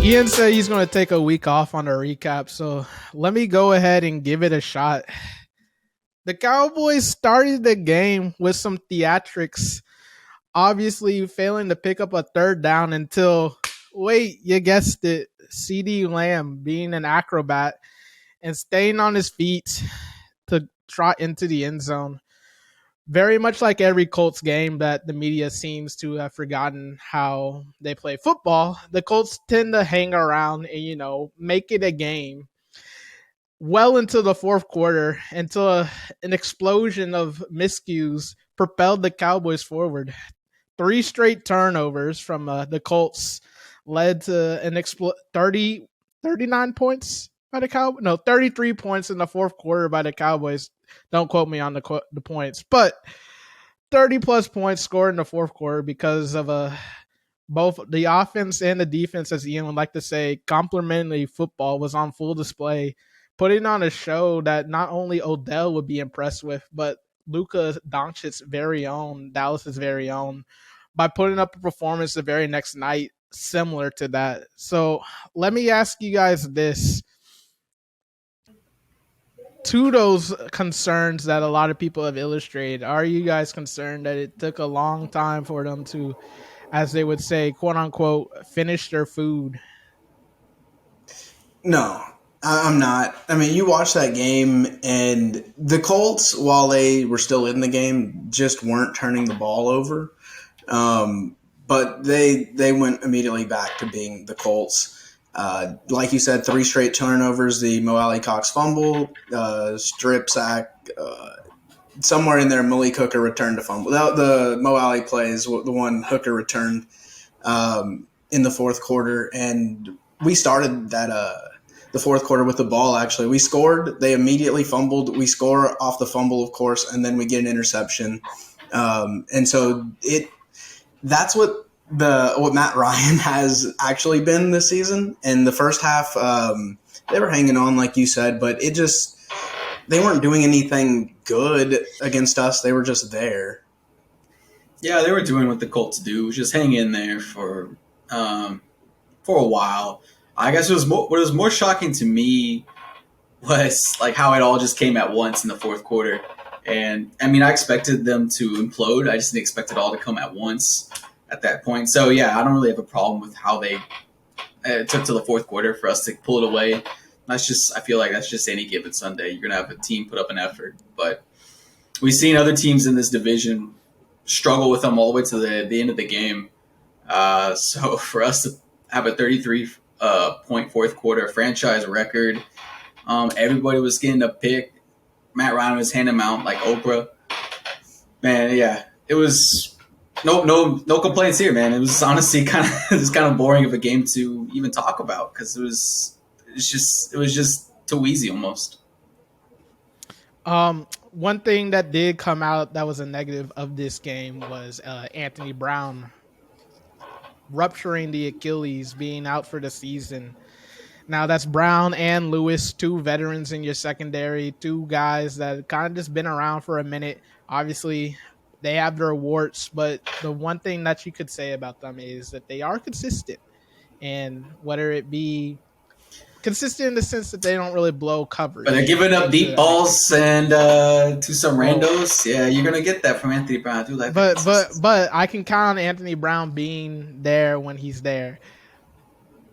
Ian said he's going to take a week off on the recap, so let me go ahead and give it a shot. The Cowboys started the game with some theatrics, obviously failing to pick up a third down until, wait, you guessed it, CD Lamb being an acrobat and staying on his feet to trot into the end zone. Very much like every Colts game that the media seems to have forgotten how they play football, the Colts tend to hang around and, make it a game well into the fourth quarter until an explosion of miscues propelled the Cowboys forward. Three straight turnovers from the Colts led to an 39 points by the Cowboys. No, 33 points in the fourth quarter by the Cowboys. Don't quote me on the points, but 30 plus points scored in the fourth quarter because of both the offense and the defense, as Ian would like to say, complementary football was on full display, putting on a show that not only Odell would be impressed with, but Luka Doncic's very own, Dallas's very own, by putting up a performance the very next night similar to that. So let me ask you guys this. To those concerns that a lot of people have illustrated, are you guys concerned that it took a long time for them to, as they would say, quote unquote, finish their food? No, I'm not. I mean, you watch that game, and the Colts, while they were still in the game, just weren't turning the ball over. But they went immediately back to being the Colts. Like you said, three straight turnovers, the Mo Alley Cox fumble, strip sack, somewhere in there, Malik Hooker returned a fumble. The Mo Alley play is the one Hooker returned in the fourth quarter, and we started the fourth quarter with the ball, actually. We scored. They immediately fumbled. We score off the fumble, of course, and then we get an interception. And so that's what Matt Ryan has actually been this season. In the first half, they were hanging on, like you said, but they weren't doing anything good against us. They were just there. Yeah, they were doing what the Colts do, just hang in there for a while. I guess what was more shocking to me was like how it all just came at once in the fourth quarter. And I mean, I expected them to implode. I just didn't expect it all to come at once at that point. So yeah, I don't really have a problem with how it took to the fourth quarter for us to pull it away. I feel like that's just any given Sunday. You're gonna have a team put up an effort, but we've seen other teams in this division struggle with them all the way to the end of the game. So for us to have a 33 point fourth quarter franchise record, everybody was getting a pick. Matt Ryan was handing them out like Oprah. Man, yeah, it was no complaints here, man. It was honestly kind of boring of a game to even talk about because it was just too easy almost. One thing that did come out that was a negative of this game was Anthony Brown rupturing the Achilles, being out for the season. Now that's Brown and Lewis, two veterans in your secondary, two guys that kind of just been around for a minute. Obviously, they have their warts, but the one thing that you could say about them is that they are consistent. And whether it be consistent in the sense that they don't really blow coverage. But they're giving up deep balls and to some randos. Yeah, you're gonna get that from Anthony Brown. I do like but I can count on Anthony Brown being there when he's there.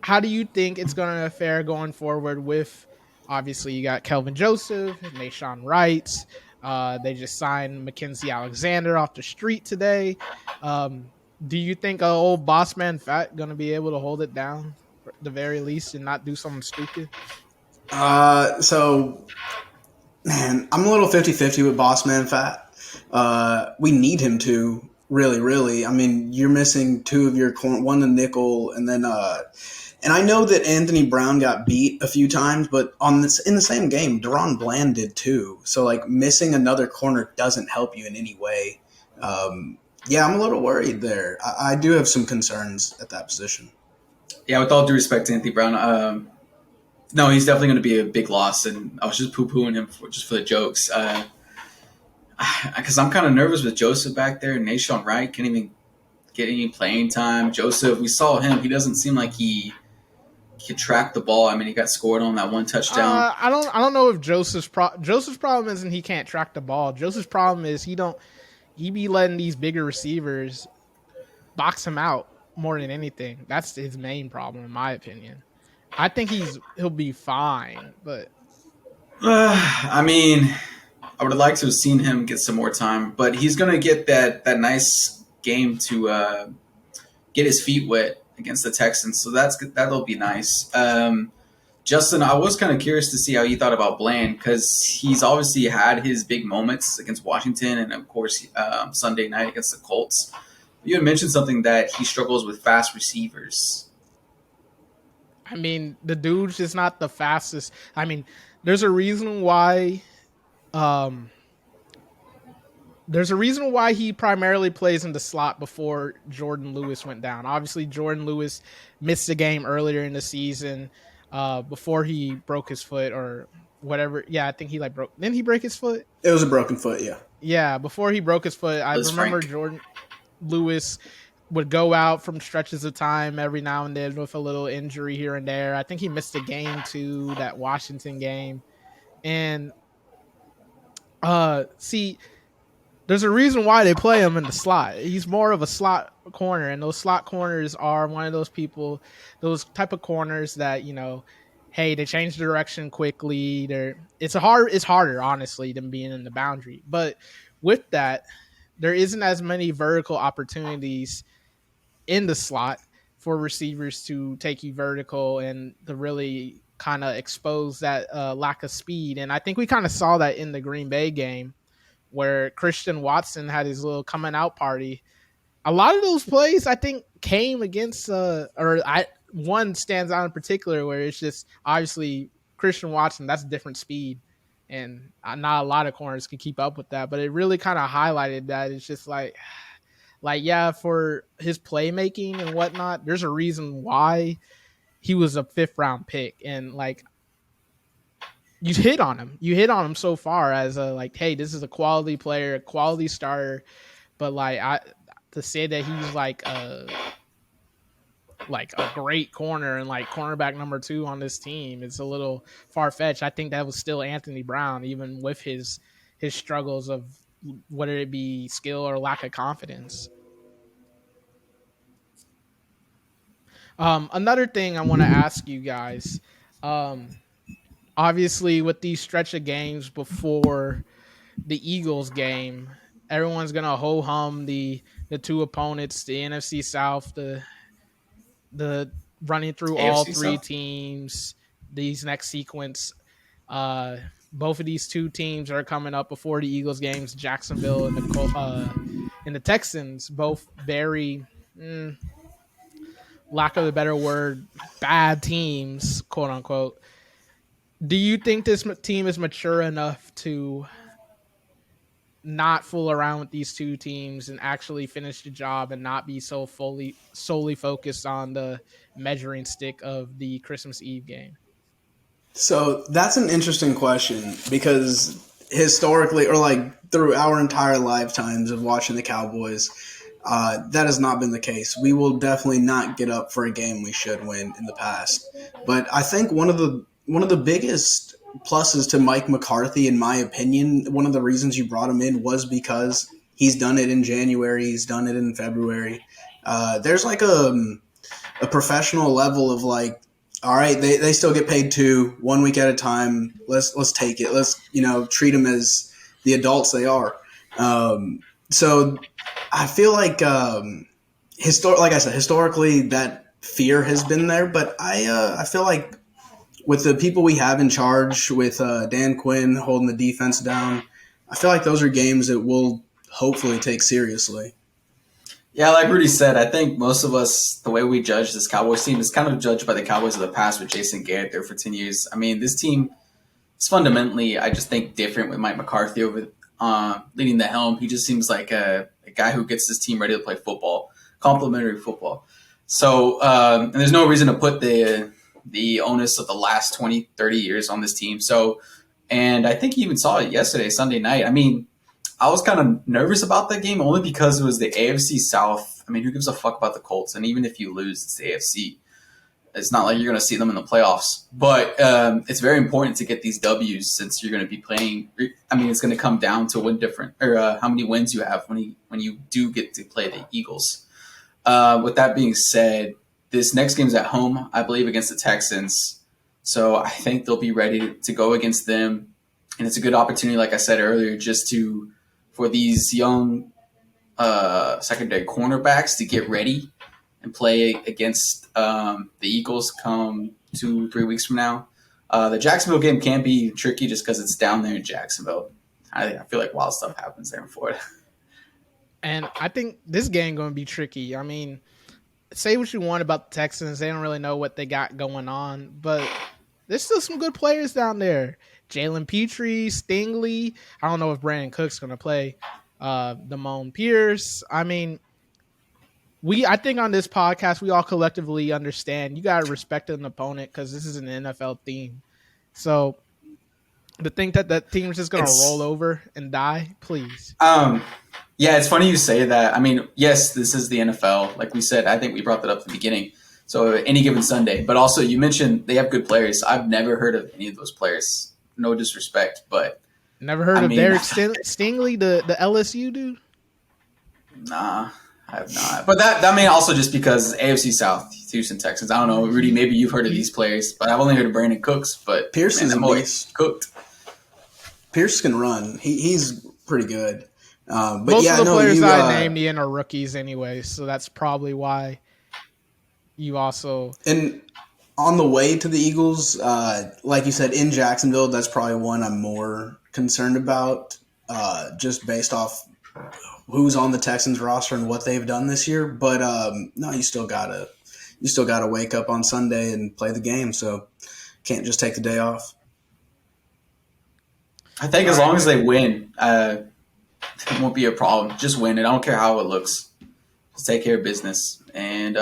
How do you think it's going to fare going forward with, obviously, you got Kelvin Joseph, Nashawn Wright. They just signed Mackenzie Alexander off the street today. Do you think old boss man Fat going to be able to hold it down at the very least and not do something stupid? So, man, I'm a little 50-50 with boss man Fat. We need him to, really. I mean, you're missing two of your corner, one a nickel, and then and I know that Anthony Brown got beat a few times, but in the same game, Deron Bland did too. So, like, missing another corner doesn't help you in any way. Yeah, I'm a little worried there. I do have some concerns at that position. Yeah, with all due respect to Anthony Brown, no, he's definitely going to be a big loss, and I was just poo-pooing him for the jokes. Because I'm kind of nervous with Joseph back there. Nashawn Wright can't even get any playing time. Joseph, we saw him. He doesn't seem like he could track the ball. I mean, he got scored on that one touchdown. I don't know if Joseph's problem isn't he can't track the ball. Joseph's problem is he be letting these bigger receivers box him out more than anything. That's his main problem, in my opinion. I think he'll be fine, but I mean, I would have liked to have seen him get some more time, but he's going to get that nice game to get his feet wet against the Texans, so that'll be nice. Justin, I was kind of curious to see how you thought about Bland because he's obviously had his big moments against Washington and, of course, Sunday night against the Colts. You had mentioned something that he struggles with fast receivers. I mean, the dude's just not the fastest. I mean, there's a reason why he primarily plays in the slot before Jordan Lewis went down. Obviously, Jordan Lewis missed the game earlier in the season before he broke his foot or whatever. Yeah, I think he broke. Didn't he break his foot? It was a broken foot, yeah. Yeah, before he broke his foot, I remember Jordan Lewis would go out from stretches of time every now and then with a little injury here and there. I think he missed a game too, that Washington game. And see, there's a reason why they play him in the slot. He's more of a slot corner, and those slot corners are one of those people, those type of corners that, hey, they change direction quickly. It's harder, honestly, than being in the boundary. But with that, there isn't as many vertical opportunities in the slot for receivers to take you vertical and to really kind of expose that lack of speed. And I think we kind of saw that in the Green Bay game where Christian Watson had his little coming out party. A lot of those plays, I think, came against one stands out in particular where it's just obviously Christian Watson, that's different speed. And not a lot of corners can keep up with that, but it really kind of highlighted that. It's just yeah, for his playmaking and whatnot, there's a reason why he was a 5th round pick. And you hit on him. You hit on him so far as hey, this is a quality player, a quality starter. But to say that he's a great corner and cornerback number 2 on this team, it's a little far fetched. I think that was still Anthony Brown, even with his struggles of whether it be skill or lack of confidence. Another thing I want to ask you guys, obviously with these stretch of games before the Eagles game, everyone's gonna ho hum the 2 opponents, the NFC South, the running through AFC all 3 South teams, these next sequence. Both of these 2 teams are coming up before the Eagles games, Jacksonville and the Texans, both very, lack of a better word, bad teams, quote unquote. Do you think this team is mature enough to not fool around with these 2 teams and actually finish the job and not be so solely focused on the measuring stick of the Christmas Eve game? So that's an interesting question because historically, or through our entire lifetimes of watching the Cowboys, that has not been the case. We will definitely not get up for a game we should win in the past. But I think one of the biggest pluses to Mike McCarthy, in my opinion, one of the reasons you brought him in was because he's done it in January, he's done it in February. There's a professional level of all right, they still get paid 1 week at a time. Let's take it. Let's treat them as the adults they are. So I feel like I said, historically that fear has been there, but I feel like with the people we have in charge, with Dan Quinn holding the defense down, I feel like those are games that we'll hopefully take seriously. Yeah, like Rudy said, I think most of us, the way we judge this Cowboys team is kind of judged by the Cowboys of the past with Jason Garrett there for 10 years. I mean, this team is fundamentally, I just think, different with Mike McCarthy over leading the helm. He just seems like a guy who gets his team ready to play football, complimentary football. So and there's no reason to put the onus of the last 20, 30 years on this team. So, and I think you even saw it yesterday, Sunday night. I mean, I was kind of nervous about that game only because it was the AFC South. I mean, who gives a fuck about the Colts? And even if you lose, it's the AFC. It's not like you're going to see them in the playoffs, but it's very important to get these W's since you're going to be playing. I mean, it's going to come down to how many wins you have when you do get to play the Eagles. With that being said, this next game's at home, I believe, against the Texans. So I think they'll be ready to go against them, and it's a good opportunity, like I said earlier, for these young secondary cornerbacks to get ready and play against the Eagles come 2-3 weeks from now. The Jacksonville game can be tricky just because it's down there in Jacksonville. I feel like wild stuff happens there in Florida. And I think this game going to be tricky. I mean, say what you want about the Texans. They don't really know what they got going on, but there's still some good players down there. Jalen Petrie, Stingley. I don't know if Brandon Cook's going to play. Damone Pierce. I mean, I think on this podcast, we all collectively understand you got to respect an opponent because this is an NFL team. So to think that team's just going to roll over and die, please. Yeah, it's funny you say that. I mean, yes, this is the NFL. Like we said, I think we brought that up at the beginning. So any given Sunday. But also, you mentioned they have good players. I've never heard of any of those players. No disrespect, but never heard of Derek Stingley, the LSU dude? Nah, I have not. But that may also just because AFC South, Houston Texans. I don't know, Rudy. Maybe you've heard of these players, but I've only heard of Brandon Cooks. But Pearson's always cooked. Pierce can run. He's pretty good. But most of the players I named Ian are rookies anyway, so that's probably why you also. And on the way to the Eagles, like you said, in Jacksonville, that's probably one I'm more concerned about, just based off who's on the Texans roster and what they've done this year. But no, you still gotta wake up on Sunday and play the game. So can't just take the day off. I think as long as they win, it won't be a problem. Just win it. I don't care how it looks. Just take care of business, and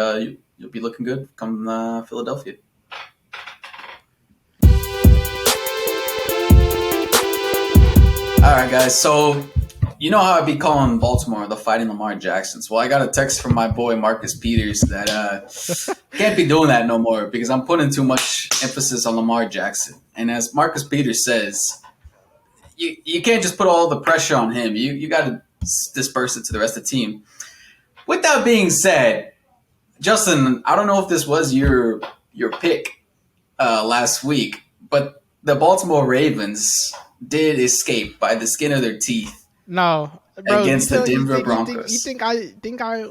you'll be looking good come Philadelphia. All right, guys. So you know how I be calling Baltimore the Fighting Lamar Jacksons. Well, I got a text from my boy Marcus Peters that can't be doing that no more because I'm putting too much emphasis on Lamar Jackson. And as Marcus Peters says, you can't just put all the pressure on him. You got to disperse it to the rest of the team. With that being said, Justin, I don't know if this was your pick last week, but the Baltimore Ravens did escape by the skin of their teeth. No, bro, against the Denver Broncos. You think I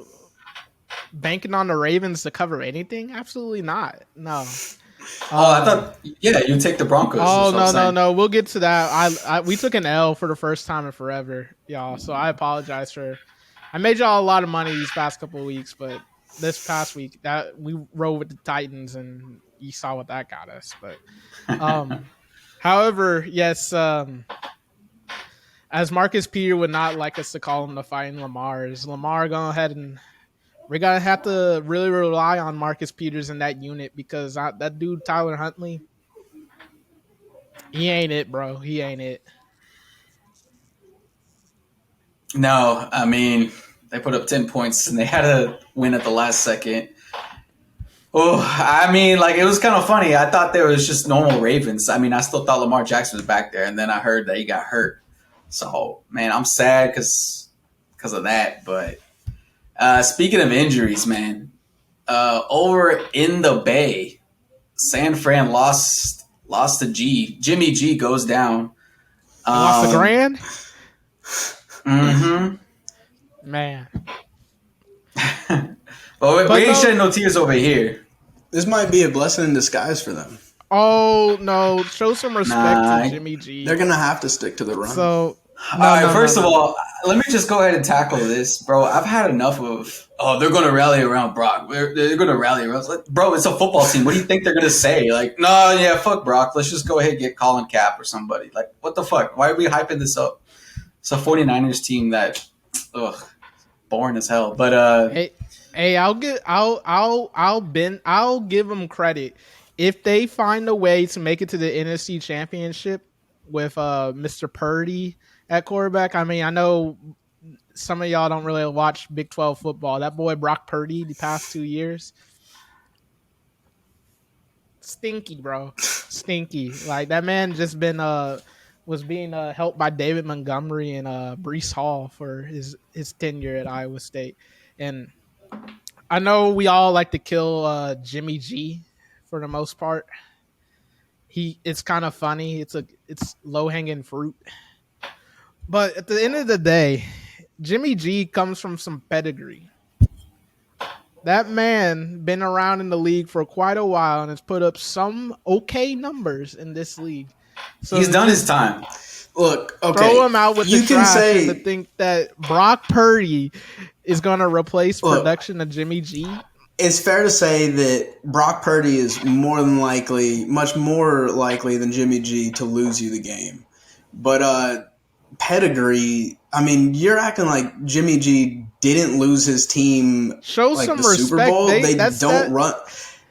banking on the Ravens to cover anything? Absolutely not. No. I thought, you take the Broncos. Oh, no. We'll get to that. We took an L for the first time in forever, y'all. So I apologize I made y'all a lot of money these past couple of weeks, but this past week that we rode with the Titans and you saw what that got us. But, however, yes, as Marcus Peter would not like us to call him the Fighting Lamar, is Lamar going ahead and we're going to have to really rely on Marcus Peters in that unit because that dude, Tyler Huntley, he ain't it, bro. He ain't it. No, I mean, they put up 10 points and they had to win at the last second. Oh, I mean, like, it was kind of funny. I thought there was just normal Ravens. I mean, I still thought Lamar Jackson was back there, and then I heard that he got hurt. So, man, I'm sad because of that. But speaking of injuries, man, over in the Bay, San Fran lost to G. Jimmy G goes down. Lost the Grand? Mm-hmm. Man. Well, we ain't shedding no tears over here. This might be a blessing in disguise for them. Oh, no. Show some respect to Jimmy G. They're going to have to stick to the run. So, first of all, let me just go ahead and tackle this, bro. I've had enough of, they're going to rally around Brock. They're going to rally around. Like, bro, it's a football team. What do you think they're going to say? Like, no, yeah, fuck Brock. Let's just go ahead and get Colin Kaepernick or somebody. Like, what the fuck? Why are we hyping this up? It's a 49ers team that, boring as hell. But hey, I'll give them credit if they find a way to make it to the NFC Championship with Mr. Purdy at quarterback. I mean, I know some of y'all don't really watch Big 12 football. That boy Brock Purdy the past 2 years, stinky, bro. Stinky. Like that man just been was being helped by David Montgomery and Brees Hall for his tenure at Iowa State. And I know we all like to kill Jimmy G for the most part. It's kind of funny. It's low hanging fruit. But at the end of the day, Jimmy G comes from some pedigree. That man been around in the league for quite a while and has put up some okay numbers in this league. So He's done his time. Look, okay, throw him out with you the can trash say, and to think that Brock Purdy is going to replace production of Jimmy G. It's fair to say that Brock Purdy is more than likely, much more likely than Jimmy G to lose you the game. But pedigree, I mean, you're acting like Jimmy G didn't lose his team Show like some the respect. Super Bowl. They don't run.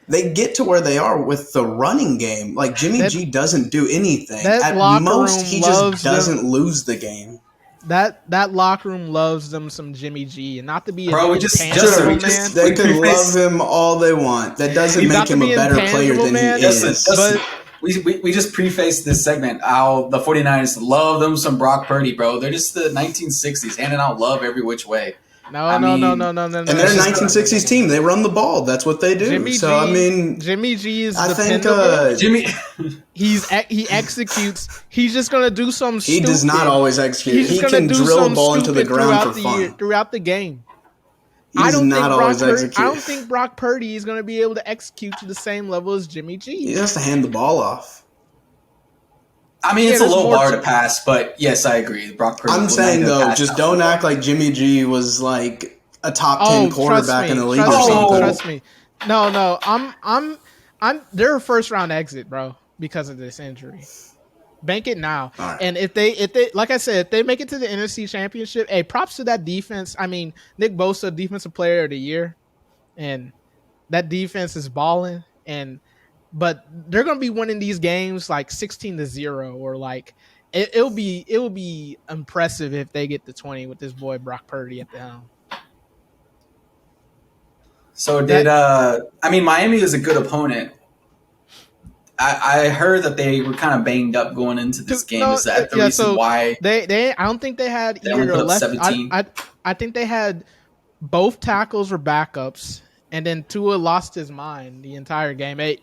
They get to where they are with the running game. Like Jimmy G doesn't do anything. At most, he just doesn't lose the game. That locker room loves them some Jimmy G, and not to be Bro, man. They can love him all they want. That doesn't make him a better player than he is. But we just prefaced this segment how the 49ers love them some Brock Purdy, bro. They're just the 1960s, handing out love every which way. No. And they're a 1960s team. They run the ball. That's what they do. Jimmy G is dependable. He executes. He's just gonna do something stupid. He does not always execute. He can drill a ball into the ground for fun throughout the game. I don't think Brock Purdy is going to be able to execute to the same level as Jimmy G. He has to hand the ball off. I mean, it's a low bar to pass, but yes, I agree. Brock Purdy. I'm saying though, just don't act like Jimmy G was like a top 10 quarterback in the league or something. Trust me. No. I'm. They're a first round exit, bro, because of this injury. Bank it now. Right. And if they like I said, if they make it to the NFC Championship, hey, props to that defense. I mean, Nick Bosa, Defensive Player of the Year, and that defense is balling. But they're gonna be winning these games like 16-0, or like it will be impressive if they get to 20 with this boy Brock Purdy at the helm. So Miami is a good opponent. I heard that they were kind of banged up going into this game. Is that the reason why they? I don't think they had either left. 17? I think they had both tackles were backups, and then Tua lost his mind the entire game. Hey,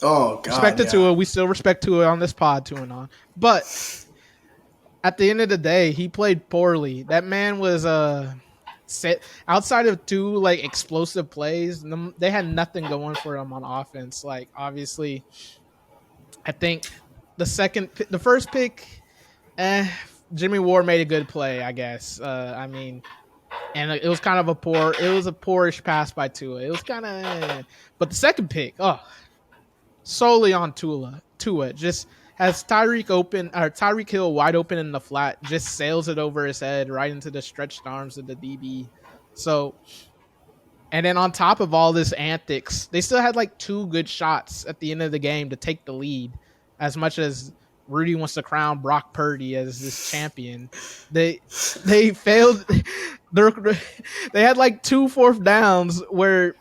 oh God! Respect to Tua. We still respect Tua on this pod, Tua and on. But at the end of the day, he played poorly. That man was outside of two like explosive plays, they had nothing going for them on offense. Like obviously. I think the first pick, Jimmy Ward made a good play, I guess. I mean, and it was kind of a poorish pass by Tua. It was kind of, but the second pick, solely on Tua just has Tyreek Hill wide open in the flat, just sails it over his head right into the stretched arms of the DB. So. And then on top of all this antics, they still had like two good shots at the end of the game to take the lead. As much as Rudy wants to crown Brock Purdy as this champion, they failed. They had like 2 4th downs where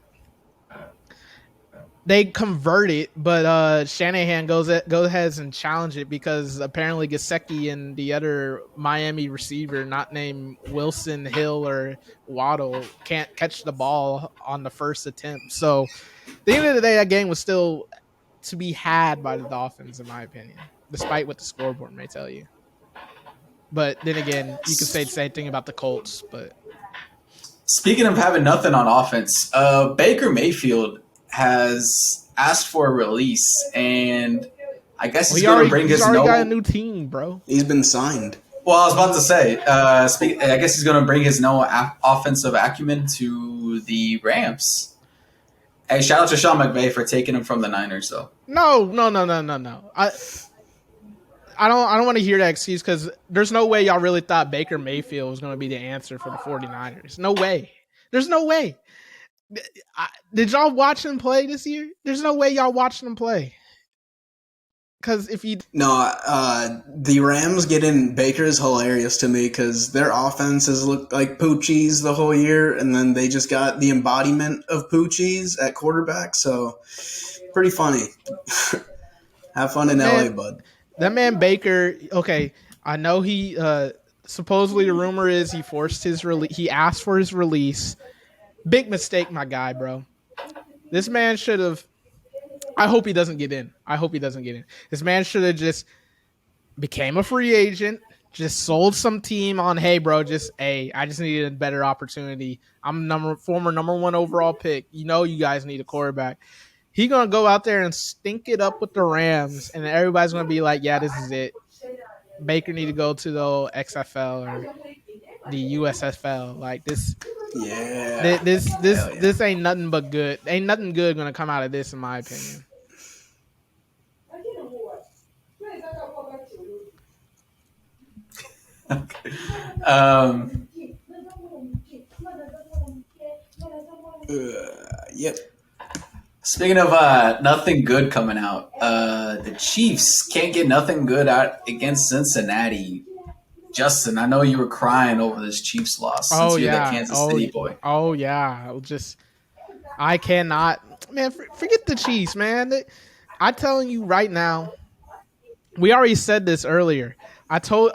they converted, but Shanahan goes ahead and challenge it because apparently Gesicki and the other Miami receiver, not named Wilson, Hill, or Waddle, can't catch the ball on the first attempt. So at the end of the day, that game was still to be had by the Dolphins, in my opinion, despite what the scoreboard may tell you. But then again, you can say the same thing about the Colts. But speaking of having nothing on offense, Baker Mayfield has asked for a release, and I guess he's going to bring his already got a new team, bro. He's been signed. Well, I was about to say, I guess he's going to bring his offensive acumen to the Rams. Hey, shout out to Sean McVay for taking him from the Niners, though. No. I don't want to hear that excuse because there's no way y'all really thought Baker Mayfield was going to be the answer for the 49ers. No way. There's no way. Did y'all watch him play this year? There's no way y'all watched him play. Because if you No, the Rams getting Baker is hilarious to me because their offenses looked like Poochies the whole year, and then they just got the embodiment of Poochies at quarterback. So pretty funny. Have fun in man, LA, bud. that man Baker, okay, I know he supposedly the rumor is he forced his release. He asked for his release. Big mistake, my guy, bro. This man should have. I hope he doesn't get in. I hope he doesn't get in. This man should have just became a free agent, just sold some team on, hey, bro, just hey, I just needed a better opportunity. I'm former number one overall pick. You know, you guys need a quarterback. He gonna go out there and stink it up with the Rams, and everybody's gonna be like, yeah, this is it. Baker need to go to the XFL or the USFL. Like Yeah. Hell yeah. this ain't nothing but good. Ain't nothing good gonna come out of this, in my opinion. Um, Yep. Speaking of nothing good coming out, the Chiefs can't get nothing good out against Cincinnati. Justin, I know you were crying over this Chiefs loss since Oh you're the yeah. Kansas City boy. Oh yeah. I cannot, man. Forget the Chiefs, man. I'm telling you right now. We already said this earlier. I told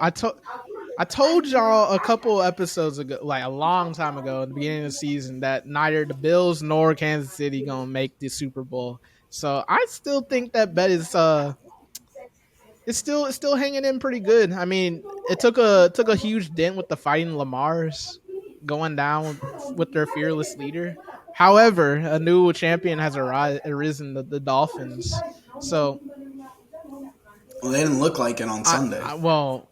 y'all a couple episodes ago, like a long time ago, at the beginning of the season, that neither the Bills nor Kansas City gonna make the Super Bowl. So I still think that bet is it's still hanging in pretty good. I mean, it took a huge dent with the Fighting Lamars going down with their fearless leader. However, a new champion has arisen, the Dolphins. So Well, they didn't look like it on Sunday. well,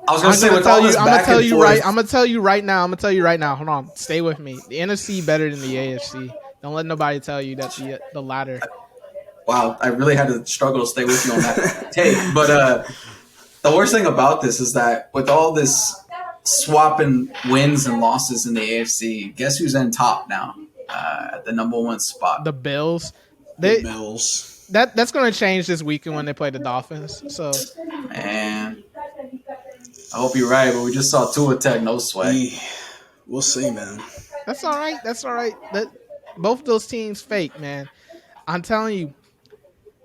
I was going to say, with all this back and forth. I'm gonna tell you right now. Hold on, stay with me. The NFC better than the AFC. Don't let nobody tell you that the latter. Wow, I really had to struggle to stay with you on that take. But the worst thing about this is that with all this swapping wins and losses in the AFC, guess who's in top now at the number one spot? The Bills. The Bills. That's going to change this weekend when they play the Dolphins. So, man, I hope you're right, but we just saw Tua tag no sweat. We'll see, man. That's all right. Both of those teams fake, man. I'm telling you,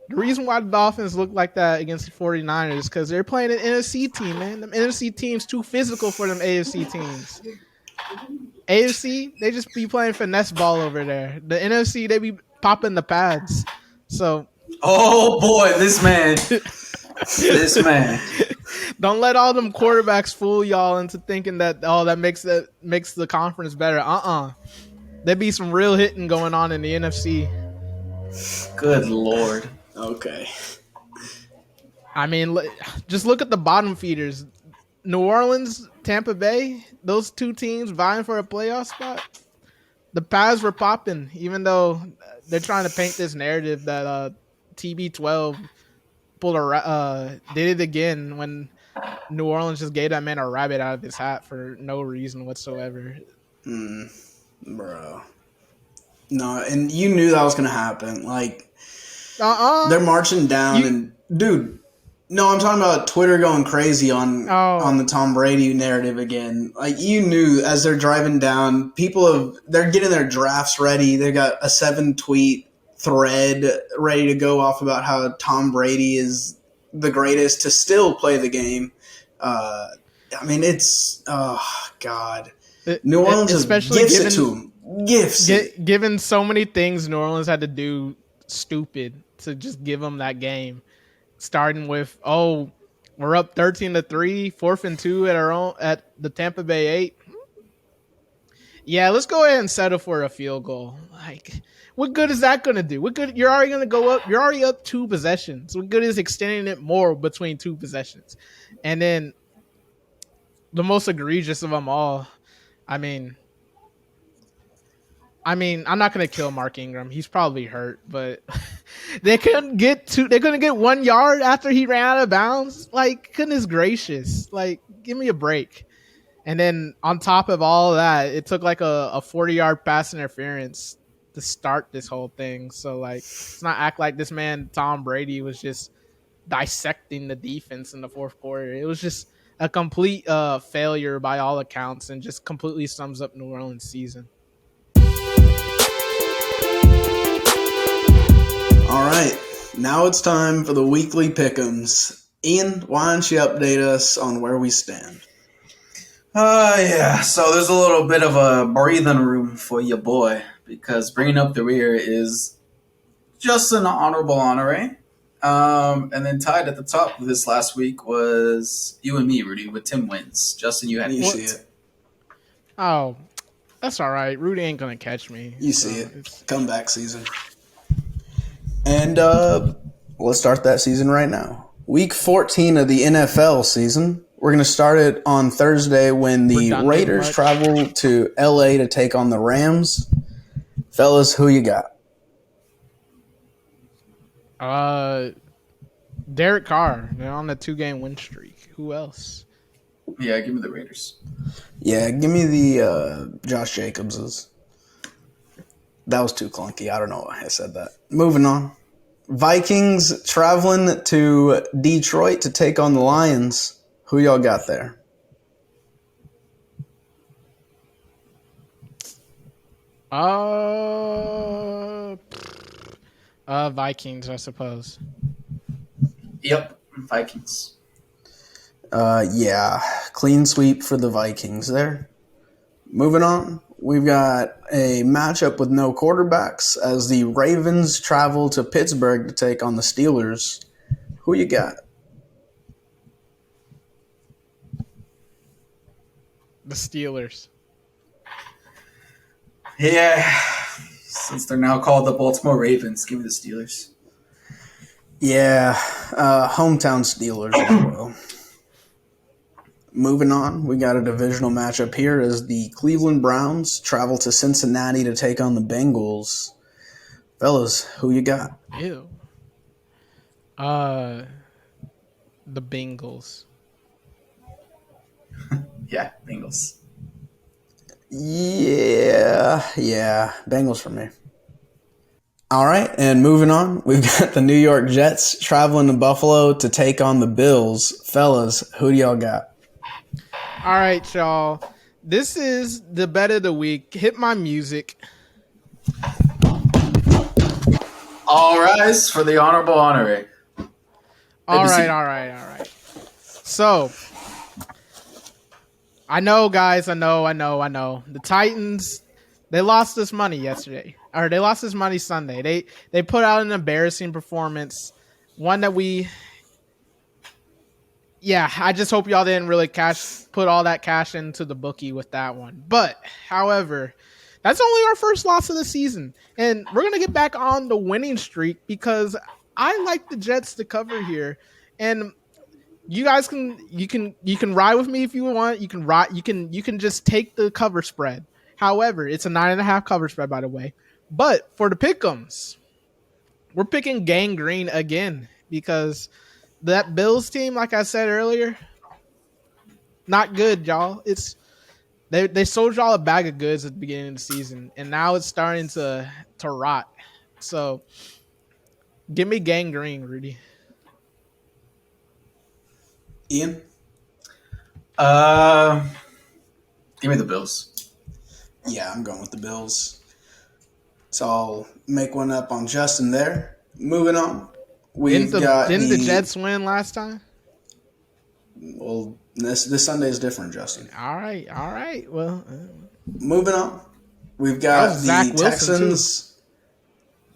the reason why the Dolphins look like that against the 49ers is because they're playing an NFC team, man. Them NFC teams too physical for them AFC teams. AFC, they just be playing finesse ball over there. The NFC, they be popping the pads. So, oh boy, this man. Don't let all them quarterbacks fool y'all into thinking that that makes the conference better. There be some real hitting going on in the NFC. Good Lord. Okay. I mean, just look at the bottom feeders. New Orleans, Tampa Bay, those two teams vying for a playoff spot. The pads were popping, even though they're trying to paint this narrative that TB12 did it again when New Orleans just gave that man a rabbit out of his hat for no reason whatsoever. Bro. No, and you knew that was going to happen. Like, they're marching down and, dude, no, I'm talking about Twitter going crazy on the Tom Brady narrative again. Like, you knew as they're driving down, they're getting their drafts ready. They got a 7-tweet thread ready to go off about how Tom Brady is the greatest to still play the game. I mean, it's God. New Orleans especially gifts it to him. Gifts. Given so many things New Orleans had to do stupid to just give them that game. Starting with, we're up 13-3, 4th and 2 at the Tampa Bay 8. Yeah, let's go ahead and settle for a field goal. Like, what good is that going to do? What good? You're already going to go up. You're already up 2 possessions. What good is extending it more between 2 possessions? And then the most egregious of them all. I mean, I'm not going to kill Mark Ingram. He's probably hurt, but they couldn't get 1 yard after he ran out of bounds. Like, goodness gracious. Like, give me a break. And then on top of all of that, it took like a 40-yard pass interference to start this whole thing. So like, let's not act like this man Tom Brady was just dissecting the defense in the fourth quarter. It was just a complete failure by all accounts, and just completely sums up New Orleans' season. All right, now it's time for the weekly pick'ems. Ian, why don't you update us on where we stand? Yeah. So there's a little bit of a breathing room for your boy because bringing up the rear is just an honorable honore. And then tied at the top of this last week was you and me, Rudy, with 10 wins. Justin, you had You 8. see it. Oh, that's all right. Rudy ain't gonna catch me. You so see it. It's, Comeback season. And let's start that season right now. Week 14 of the NFL season. We're going to start it on Thursday when the Redundant Raiders much. travel to LA to take on the Rams. Fellas, who you got? Derek Carr. They're on a 2-game win streak. Who else? Yeah, give me the Raiders. Yeah, give me the Josh Jacobses. That was too clunky. I don't know why I said that. Moving on. Vikings traveling to Detroit to take on the Lions. Who y'all got there? Vikings, I suppose. Yep, Vikings. Yeah, clean sweep for the Vikings there. Moving on, we've got a matchup with no quarterbacks as the Ravens travel to Pittsburgh to take on the Steelers. Who you got? The Steelers. Yeah, since they're now called the Baltimore Ravens, give me the Steelers. Yeah, hometown Steelers as well. Moving on, we got a divisional matchup here as the Cleveland Browns travel to Cincinnati to take on the Bengals. Fellas, who you got? Ew. The Bengals. Yeah, Bengals. Yeah, Bengals for me. All right, and moving on, we've got the New York Jets traveling to Buffalo to take on the Bills. Fellas, who do y'all got? All right, y'all. This is the bet of the week. Hit my music. All rise for the honorable honore. All right. So, I know, guys. I know. The Titans, they lost this money yesterday. Or they lost this money Sunday. They put out an embarrassing performance. One that I just hope y'all didn't really put all that cash into the bookie with that one. But, however, that's only our first loss of the season. And we're going to get back on the winning streak because I like the Jets to cover here. And you guys you can ride with me if you want. You can just take the cover spread. However, it's a 9.5 cover spread, by the way. But for the pick'ems, we're picking Gang Green again because that Bills team, like I said earlier, not good, y'all. They sold y'all a bag of goods at the beginning of the season, and now it's starting to rot. So, give me Gang Green, Rudy. Ian? Give me the Bills. Yeah, I'm going with the Bills. So I'll make one up on Justin there. Moving on. Didn't the Jets win last time? Well, this Sunday is different, Justin. All right. Well, moving on. We've got the Texans.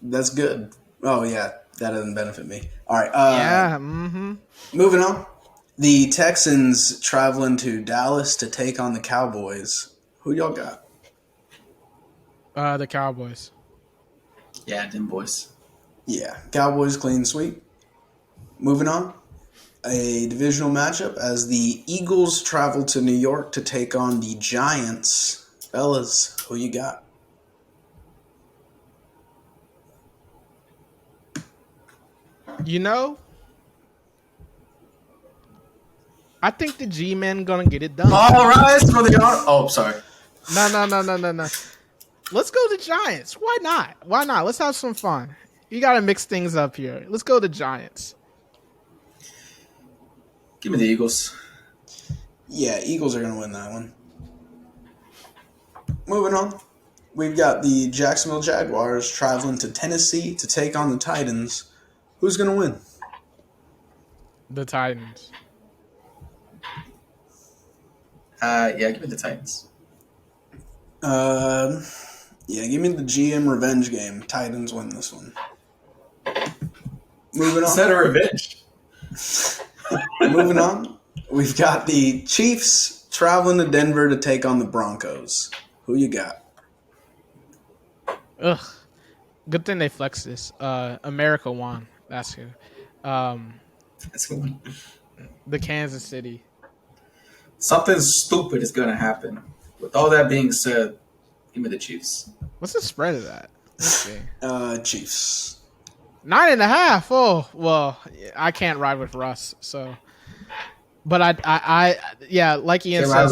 Too. That's good. Oh, yeah. That doesn't benefit me. All right. Moving on. The Texans traveling to Dallas to take on the Cowboys. Who y'all got? The Cowboys. Yeah, them boys. Yeah, Cowboys clean sweep. Moving on. A divisional matchup as the Eagles travel to New York to take on the Giants. Fellas, who you got? I think the G-Men gonna get it done. All rise for the honor. Oh, sorry. No. Let's go to Giants. Why not? Why not? Let's have some fun. You got to mix things up here. Let's go to Giants. Give me the Eagles. Yeah, Eagles are going to win that one. Moving on. We've got the Jacksonville Jaguars traveling to Tennessee to take on the Titans. Who's going to win? The Titans. Yeah, give me the Titans. Yeah, give me the GM revenge game. Titans win this one. Moving on. Instead of revenge. Moving on. We've got the Chiefs traveling to Denver to take on the Broncos. Who you got? Ugh. Good thing they flexed this. America won. That's who. That's one. The Kansas City. Something stupid is going to happen. With all that being said, give me the Chiefs. What's the spread of that? Let's see. Chiefs. 9.5. Oh, well, I can't ride with Russ. So, but I yeah, like Ian said,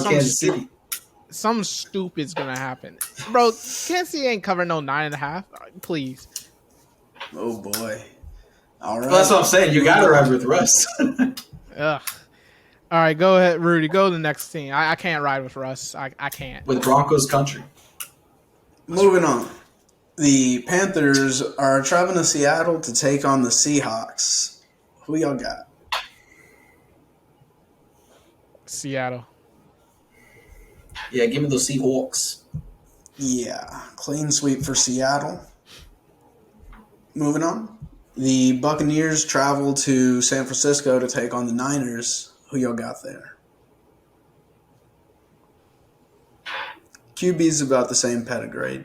something stupid's gonna happen, bro. Kansas City ain't covering no 9.5. Please. Oh boy. All right. Well, that's what I'm saying. You got to ride with Russ. Ugh. All right, go ahead, Rudy. Go to the next team. I can't ride with Russ. I can't. With Broncos country. Moving on. The Panthers are traveling to Seattle to take on the Seahawks. Who y'all got? Seattle. Yeah, give me those Seahawks. Yeah, clean sweep for Seattle. Moving on. The Buccaneers travel to San Francisco to take on the Niners. Who y'all got there? QB's about the same pedigree.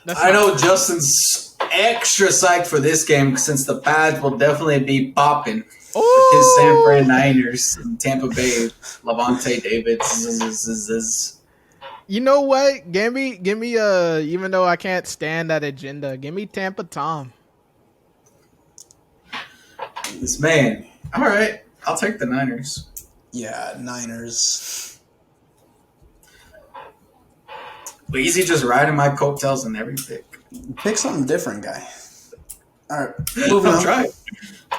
I know Justin's extra psyched for this game since the pads will definitely be popping with his San Fran Niners and Tampa Bay, Levante David. You know what? Give me even though I can't stand that agenda, give me Tampa Tom. This man. All right. I'll take the Niners. Yeah, Niners. But easy just riding my coattails in every pick. Pick something different, guy. All right, moving on. Try.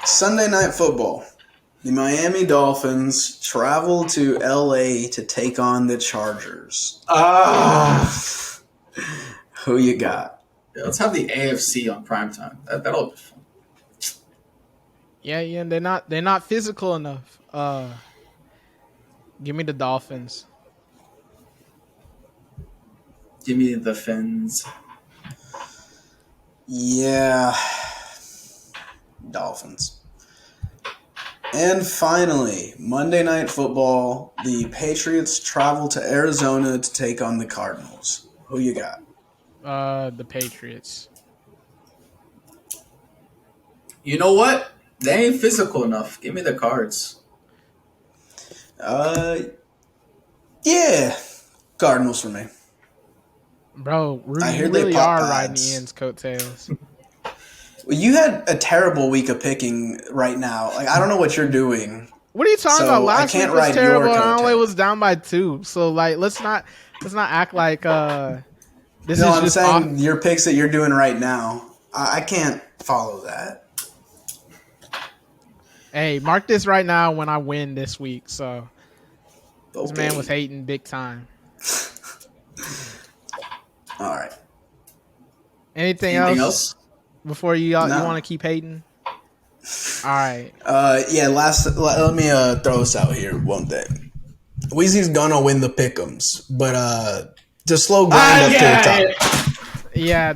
Sunday Night Football. The Miami Dolphins travel to LA to take on the Chargers. Who you got? Yeah, let's have the AFC on primetime. That'll be fun. Yeah, they're not physical enough. Give me the Dolphins. Give me the Fins. Yeah. Dolphins. And finally, Monday Night Football. The Patriots travel to Arizona to take on the Cardinals. Who you got? The Patriots. You know what? They ain't physical enough. Give me the Cards. Yeah. Cardinals for me. Bro, Rudy, I hear you they really pop are pads. riding Ian's coattails. Well, you had a terrible week of picking right now. Like, I don't know what you're doing. What are you talking So, about? I Last can't week was ride your terrible. I only coattail. was down by 2. So like, let's not act like this No, is I'm just saying your picks that you're doing right now. I can't follow that. Hey, mark this right now when I win this week. So this Okay. man was hating big time. All right. Anything else before you want to keep hating? All right. Yeah. Let me throw this out here one day. Weezy's gonna win the pick'ems, but just slow grind up to the top. Yeah.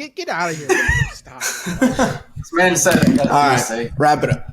Get out of here. Stop. This man said it. All right. Wrap it up.